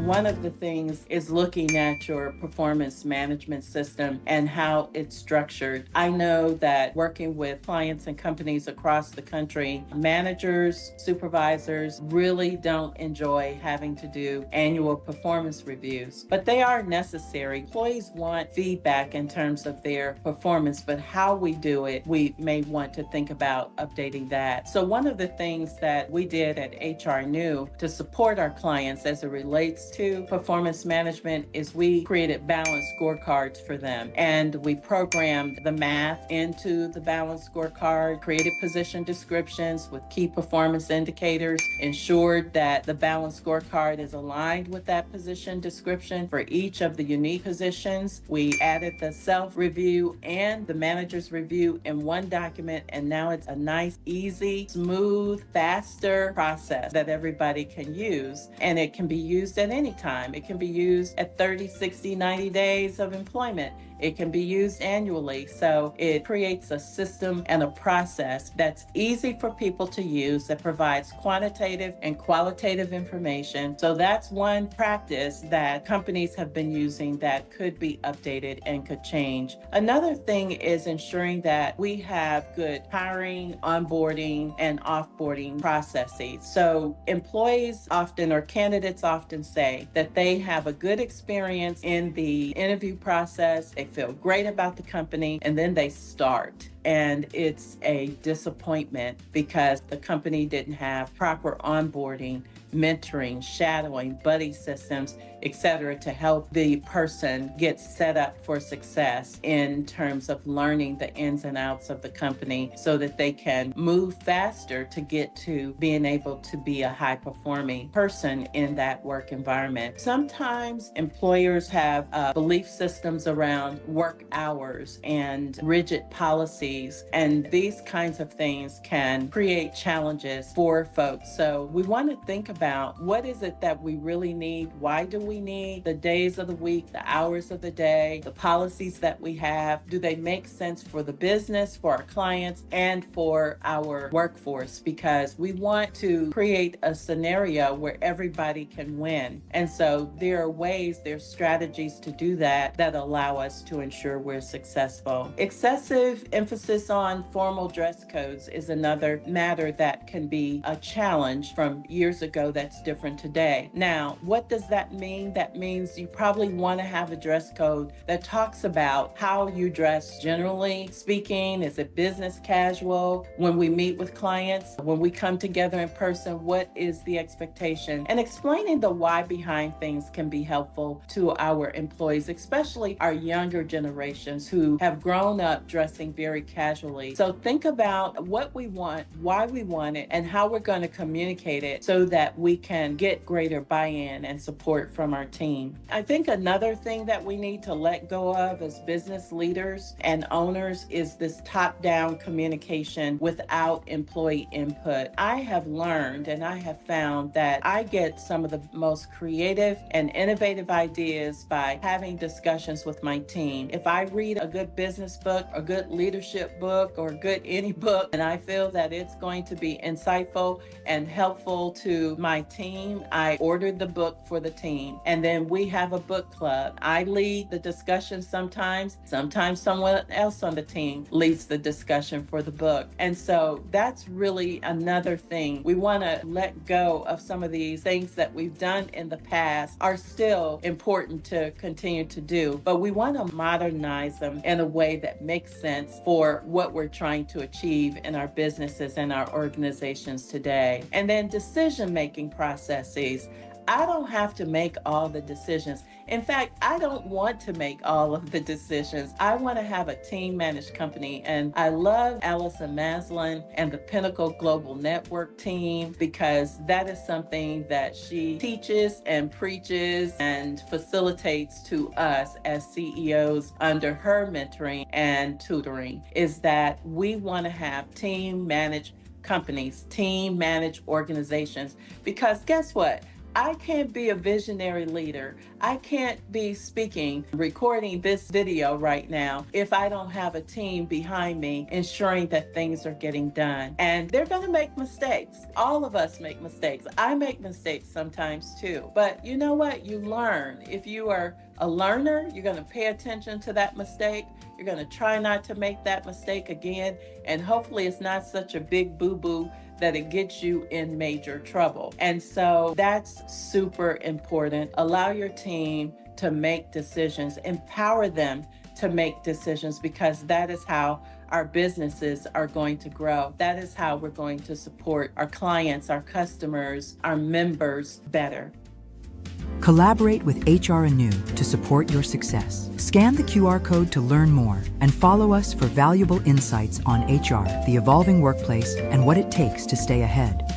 One of the things is looking at your performance management system and how it's structured. I know that working with clients and companies across the country, managers, supervisors really don't enjoy having to do annual performance reviews, but they are necessary. Employees want feedback in terms of their performance, but how we do it, we may want to think about updating that. So one of the things that we did at HR New to support our clients as it relates to performance management is we created balanced scorecards for them. And we programmed the math into the balanced scorecard, created position descriptions with key performance indicators, ensured that the balanced scorecard is aligned with that position description for each of the unique positions. We added the self-review and the manager's review in one document, and now it's a nice, easy, smooth, faster process that everybody can use. And it can be used at any time. It can be used at 30, 60, 90 days of employment. It can be used annually. So it creates a system and a process that's easy for people to use that provides quantitative and qualitative information. So that's one practice that companies have been using that could be updated and could change. Another thing is ensuring that we have good hiring, onboarding, and offboarding processes. So employees often, or candidates often, say that they have a good experience in the interview process. They feel great about the company, and then they start. And it's a disappointment because the company didn't have proper onboarding, mentoring, shadowing, buddy systems, etc., to help the person get set up for success in terms of learning the ins and outs of the company so that they can move faster to get to being able to be a high-performing person in that work environment. Sometimes employers have belief systems around work hours and rigid policies, and these kinds of things can create challenges for folks. So we want to think about what is it that we really need? Why do we need the days of the week, the hours of the day, the policies that we have? Do they make sense for the business, for our clients, and for our workforce? Because we want to create a scenario where everybody can win. And so there's strategies to do that allow us to ensure we're successful. Excessive emphasis on formal dress codes is another matter that can be a challenge from years ago that's different today. Now, what does that mean? That means you probably want to have a dress code that talks about how you dress generally speaking. Is it business casual? When we meet with clients, when we come together in person, what is the expectation? And explaining the why behind things can be helpful to our employees, especially our younger generations who have grown up dressing very casually. So think about what we want, why we want it, and how we're going to communicate it so that we can get greater buy-in and support from our team. I think another thing that we need to let go of as business leaders and owners is this top-down communication without employee input. I have learned and I have found that I get some of the most creative and innovative ideas by having discussions with my team. If I read a good business book, a good leadership book, or good any book, and I feel that it's going to be insightful and helpful to my team, I ordered the book for the team. And then we have a book club. I lead the discussion sometimes someone else on the team leads the discussion for the book. And so that's really another thing. We want to let go of some of these things that we've done in the past are still important to continue to do, but we want to modernize them in a way that makes sense for what we're trying to achieve in our businesses and our organizations today. And then decision-making processes. I don't have to make all the decisions. In fact, I don't want to make all of the decisions. I want to have a team-managed company, and I love Allison Maslin and the Pinnacle Global Network team because that is something that she teaches and preaches and facilitates to us as CEOs under her mentoring and tutoring, is that we want to have team-managed companies, team-managed organizations, because guess what? I can't be a visionary leader. I can't be speaking, recording this video right now if I don't have a team behind me ensuring that things are getting done. And they're going to make mistakes. All of us make mistakes. I make mistakes sometimes too. But you know what? You learn. If you are a learner, you're going to pay attention to that mistake. You're going to try not to make that mistake again. And hopefully it's not such a big boo-boo that it gets you in major trouble. And so that's super important. Allow your team to make decisions, empower them to make decisions, because that is how our businesses are going to grow. That is how we're going to support our clients, our customers, our members better. Collaborate with HR Anew to support your success. Scan the QR code to learn more and follow us for valuable insights on HR, the evolving workplace, and what it takes to stay ahead.